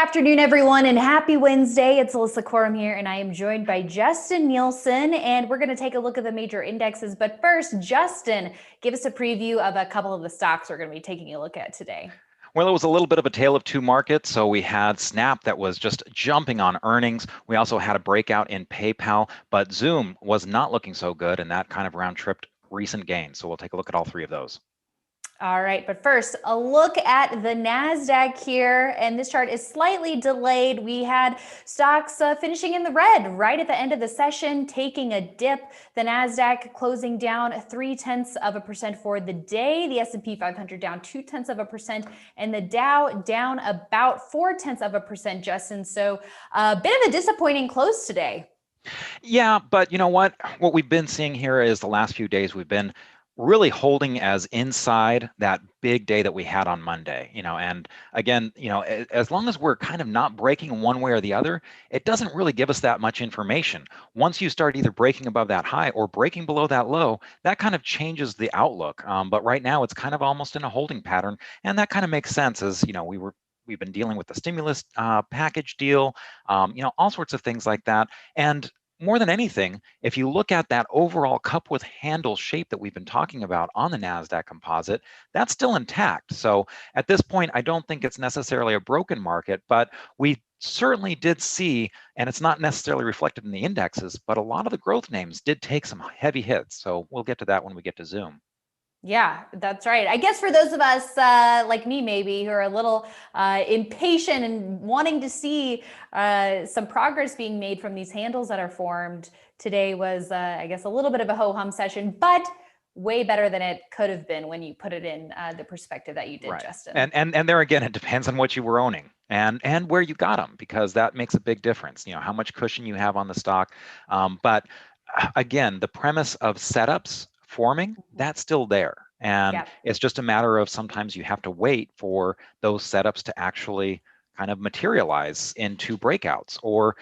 afternoon, everyone, and happy Wednesday. It's Alyssa Quorum here, and I am joined by Justin Nielsen, and we're going to take a look at the major indexes. But first, Justin, give us a preview of a couple of the stocks we're going to be taking a look at today. Well, it was a little bit of a tale of two markets. So we had Snap that was just jumping on earnings. We also had a breakout in PayPal, but Zoom was not looking so good, and that kind of round tripped recent gains. So we'll take a look at all three of those. All right, but first, a look at the NASDAQ here, and this chart is slightly delayed. We had stocks finishing in the red right at the end of the session, taking a dip. The NASDAQ closing down 0.3% for the day. The S&P 500 down 0.2%, and the Dow down about 0.4%, Justin. So a bit of a disappointing close today. Yeah, but you know what? What we've been seeing here is the last few days we've been really holding as inside that big day that we had on Monday, and again, as long as we're kind of not breaking one way or the other, it doesn't really give us that much information. Once you start either breaking above that high or breaking below that low, that kind of changes the outlook. But right now it's kind of almost in a holding pattern, and that kind of makes sense as, we've been dealing with the stimulus package deal, all sorts of things like that. And more than anything, if you look at that overall cup with handle shape that we've been talking about on the NASDAQ composite, that's still intact. So at this point, I don't think it's necessarily a broken market, but we certainly did see, and it's not necessarily reflected in the indexes, but a lot of the growth names did take some heavy hits. So we'll get to that when we get to Zoom. Yeah, that's right. I guess for those of us like me, maybe, who are a little impatient and wanting to see some progress being made from these handles that are formed, today was, I guess, a little bit of a ho-hum session, but way better than it could have been when you put it in the perspective that you did, right. Justin. And there again, it depends on what you were owning and where you got them, because that makes a big difference. How much cushion you have on the stock. But again, the premise of setups forming, that's still there. And it's just a matter of sometimes you have to wait for those setups to actually kind of materialize into breakouts or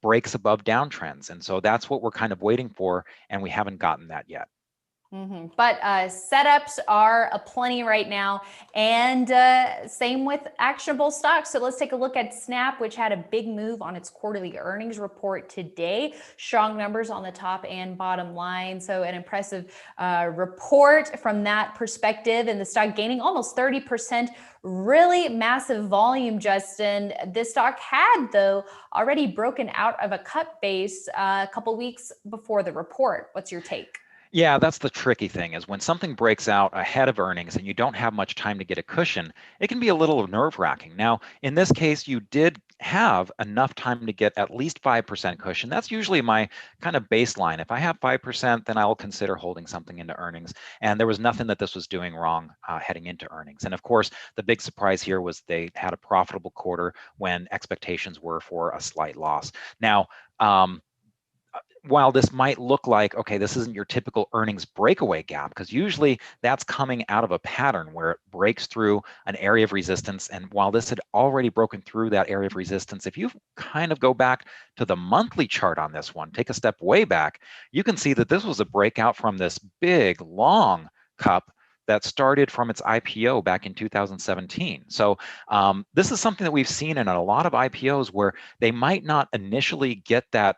breaks above downtrends. And so that's what we're kind of waiting for, and we haven't gotten that yet. But setups are aplenty right now, and same with actionable stocks. So let's take a look at Snap, which had a big move on its quarterly earnings report today. Strong numbers on the top and bottom line. So an impressive report from that perspective, and the stock gaining almost 30%. Really massive volume, Justin. This stock had, though, already broken out of a cut base a couple weeks before the report. What's your take? Yeah, that's the tricky thing, is when something breaks out ahead of earnings and you don't have much time to get a cushion, it can be a little nerve-wracking. Now, in this case, you did have enough time to get at least 5% cushion. That's usually my kind of baseline. If I have 5%, then I'll consider holding something into earnings. And there was nothing that this was doing wrong heading into earnings. And of course, the big surprise here was they had a profitable quarter when expectations were for a slight loss. Now, while this might look like, okay, this isn't your typical earnings breakaway gap, because usually that's coming out of a pattern where it breaks through an area of resistance. And while this had already broken through that area of resistance, if you kind of go back to the monthly chart on this one, take a step way back, you can see that this was a breakout from this big, long cup that started from its IPO back in 2017. So this is something that we've seen in a lot of IPOs where they might not initially get that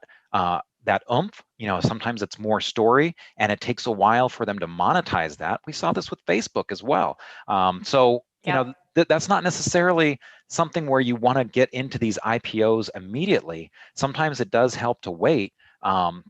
oomph. Sometimes it's more story, and it takes a while for them to monetize that. We saw this with Facebook as well. That's not necessarily something where you want to get into these IPOs immediately. Sometimes it does help to wait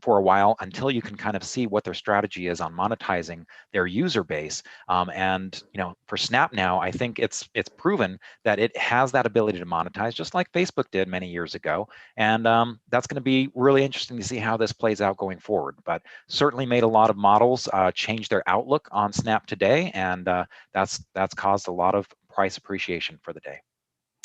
for a while until you can kind of see what their strategy is on monetizing their user base. And for Snap now, I think it's proven that it has that ability to monetize, just like Facebook did many years ago. And that's going to be really interesting to see how this plays out going forward. But certainly made a lot of models change their outlook on Snap today, and that's caused a lot of price appreciation for the day.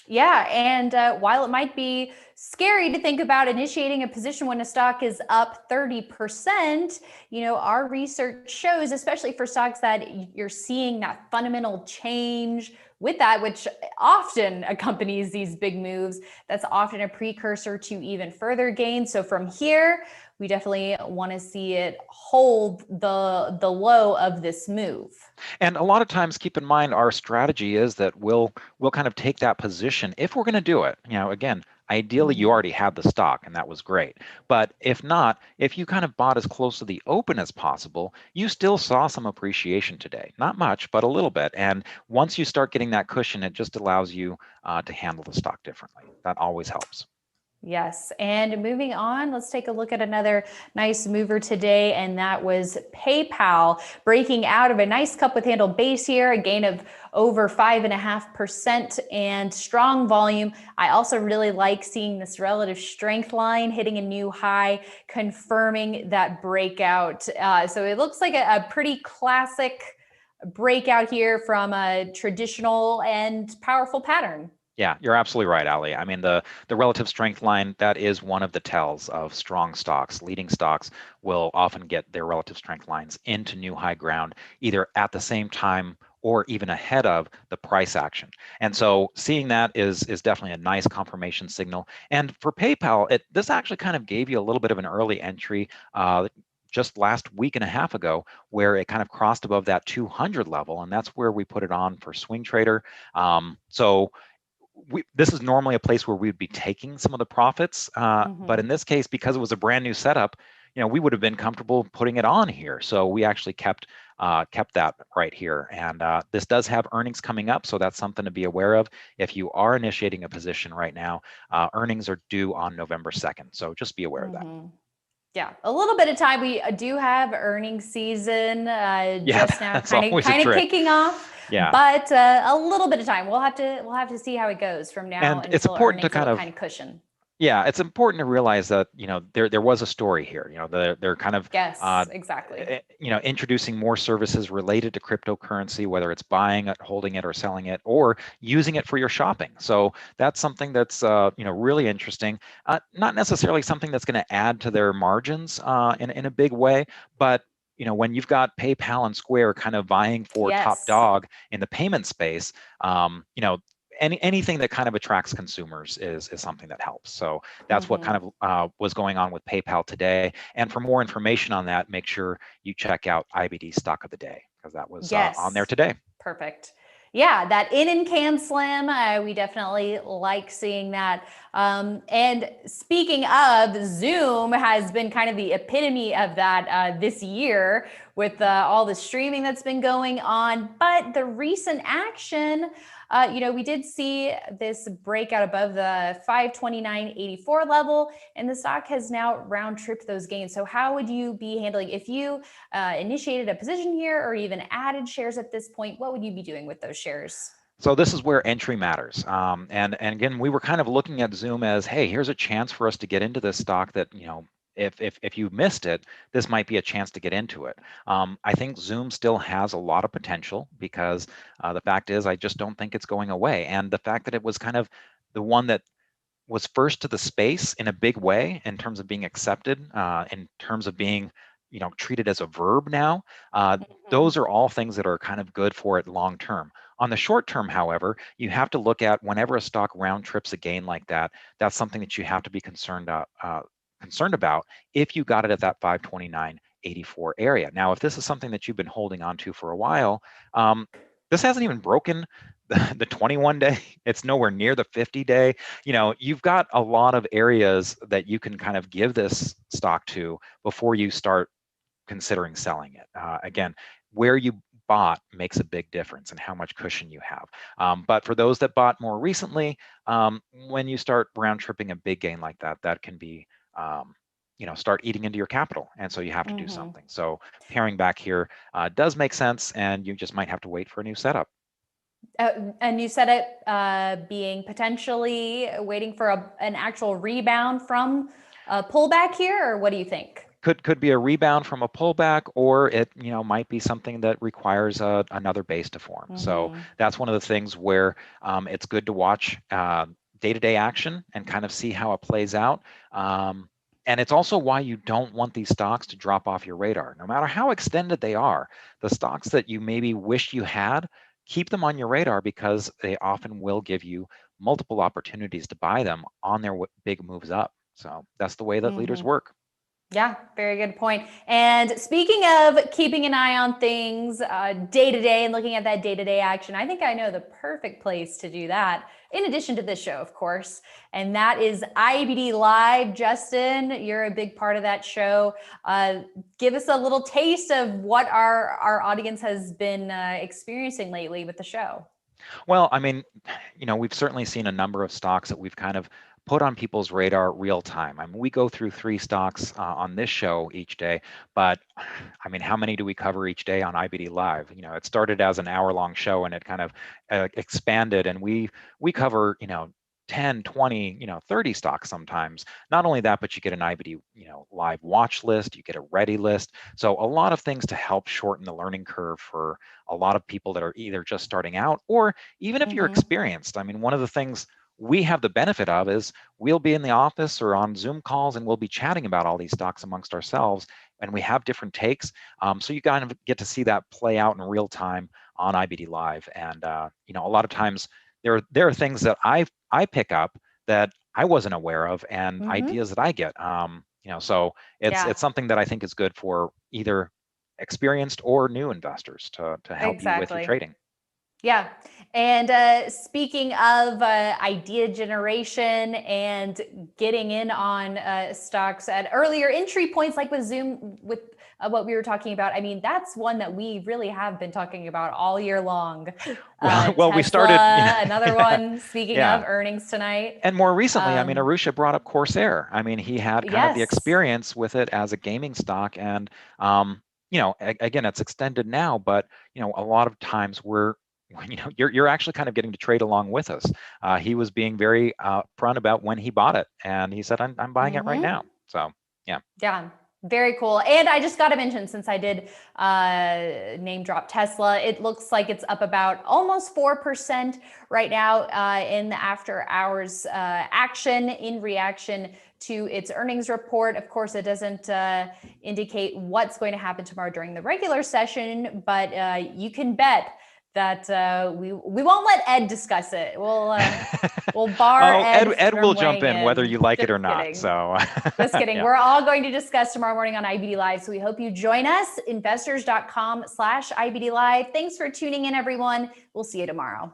Yeah, and while it might be scary to think about initiating a position when a stock is up 30%, our research shows, especially for stocks that you're seeing that fundamental change with that, which often accompanies these big moves, that's often a precursor to even further gains. So from here, we definitely want to see it hold the low of this move. And a lot of times, keep in mind, our strategy is that we'll kind of take that position if we're going to do it. Again, ideally you already had the stock and that was great. But if not, if you kind of bought as close to the open as possible, you still saw some appreciation today. Not much, but a little bit. And once you start getting that cushion, it just allows you to handle the stock differently. That always helps. Yes. And moving on, let's take a look at another nice mover today. And that was PayPal breaking out of a nice cup with handle base here, a gain of over 5.5% and strong volume. I also really like seeing this relative strength line hitting a new high, confirming that breakout. So it looks like a pretty classic breakout here from a traditional and powerful pattern. Yeah, you're absolutely right, Ali. I mean, the relative strength line, that is one of the tells of strong stocks. Leading stocks will often get their relative strength lines into new high ground, either at the same time or even ahead of the price action. And so seeing that is definitely a nice confirmation signal. And for PayPal, this actually kind of gave you a little bit of an early entry just last week and a half ago, where it kind of crossed above that 200 level, and that's where we put it on for swing trader. So this is normally a place where we would be taking some of the profits, but in this case, because it was a brand new setup, we would have been comfortable putting it on here. So we actually kept that right here. And this does have earnings coming up, so that's something to be aware of. If you are initiating a position right now, earnings are due on November 2nd. So just be aware of that. Yeah, a little bit of time. We do have earnings season just now, kind of kicking off. Yeah, but a little bit of time. We'll have to see how it goes from now and until it's important to kind of cushion. Yeah, it's important to realize that there was a story here. They're kind of exactly. Introducing more services related to cryptocurrency, whether it's buying it, holding it, or selling it, or using it for your shopping. So that's something that's really interesting. Not necessarily something that's going to add to their margins in a big way, but when you've got PayPal and Square kind of vying for top dog in the payment space, anything that kind of attracts consumers is something that helps. So that's what kind of was going on with PayPal today. And for more information on that, make sure you check out IBD Stock of the Day, because that was on there today. Perfect. Yeah, that in and can slam, we definitely like seeing that. And speaking of, Zoom has been kind of the epitome of that this year with all the streaming that's been going on. But the recent action, we did see this breakout above the 529.84 level, and the stock has now round tripped those gains. So how would you be handling if you initiated a position here or even added shares at this point? What would you be doing with those shares? So this is where entry matters. And again, we were kind of looking at Zoom as, hey, here's a chance for us to get into this stock that, if you missed it, this might be a chance to get into it. I think Zoom still has a lot of potential, because the fact is, I just don't think it's going away. And the fact that it was kind of the one that was first to the space in a big way in terms of being accepted, in terms of being treated as a verb now, those are all things that are kind of good for it long term. On the short term, however, you have to look at whenever a stock round trips a gain like that, that's something that you have to be concerned about if you got it at that 529.84 area. Now, if this is something that you've been holding on to for a while, this hasn't even broken the 21-day. It's nowhere near the 50-day. You've got a lot of areas that you can kind of give this stock to before you start considering selling it. Again, where you bought makes a big difference in how much cushion you have. But for those that bought more recently, when you start round tripping a big gain like that, that can be start eating into your capital, and so you have to do something. So paring back here does make sense, and you just might have to wait for a new setup. A new setup being potentially waiting for an actual rebound from a pullback here, or what do you think? Could be a rebound from a pullback, or it might be something that requires another base to form. So that's one of the things where it's good to watch day-to-day action and kind of see how it plays out. And it's also why you don't want these stocks to drop off your radar. No matter how extended they are, the stocks that you maybe wish you had, keep them on your radar, because they often will give you multiple opportunities to buy them on their big moves up. So that's the way that leaders work. Yeah, very good point. And speaking of keeping an eye on things day to day and looking at that day to day action, I think I know the perfect place to do that, in addition to this show, of course. And that is IBD Live. Justin, you're a big part of that show. Give us a little taste of what our audience has been experiencing lately with the show. Well, I mean, we've certainly seen a number of stocks that we've kind of put on people's radar real time. I mean, we go through 3 stocks on this show each day, but I mean, how many do we cover each day on IBD Live? It started as an hour-long show and it kind of expanded, and we cover 10, 20, 30 stocks sometimes. Not only that, but you get an IBD, live watch list, you get a ready list. So a lot of things to help shorten the learning curve for a lot of people that are either just starting out, or even if you're experienced. I mean, one of the things we have the benefit of is we'll be in the office or on Zoom calls and we'll be chatting about all these stocks amongst ourselves, and we have different takes. So you kind of get to see that play out in real time on IBD Live. And a lot of times there are things that I pick up that I wasn't aware of, and ideas that I get. So it's something that I think is good for either experienced or new investors to help you with your trading. Yeah. And speaking of idea generation and getting in on stocks at earlier entry points, like with Zoom, with what we were talking about, I mean, that's one that we really have been talking about all year long. Well, Tesla, we started, another one, speaking yeah. of earnings tonight. And more recently, I mean, Arusha brought up Corsair. I mean, he had kind of the experience with it as a gaming stock. And, again, it's extended now, but, a lot of times you're actually kind of getting to trade along with us. He was being very upfront about when he bought it, and he said, I'm buying it right now. So, yeah. Yeah. Very cool. And I just got to mention, since I did name drop Tesla, it looks like it's up about almost 4% right now in the after hours action in reaction to its earnings report. Of course, it doesn't indicate what's going to happen tomorrow during the regular session, but you can bet that we won't let Ed discuss it. We'll bar Ed will jump in whether you like it or not. So just kidding. Yeah. We're all going to discuss tomorrow morning on IBD Live. So we hope you join us, investors.com/IBD Live. Thanks for tuning in, everyone. We'll see you tomorrow.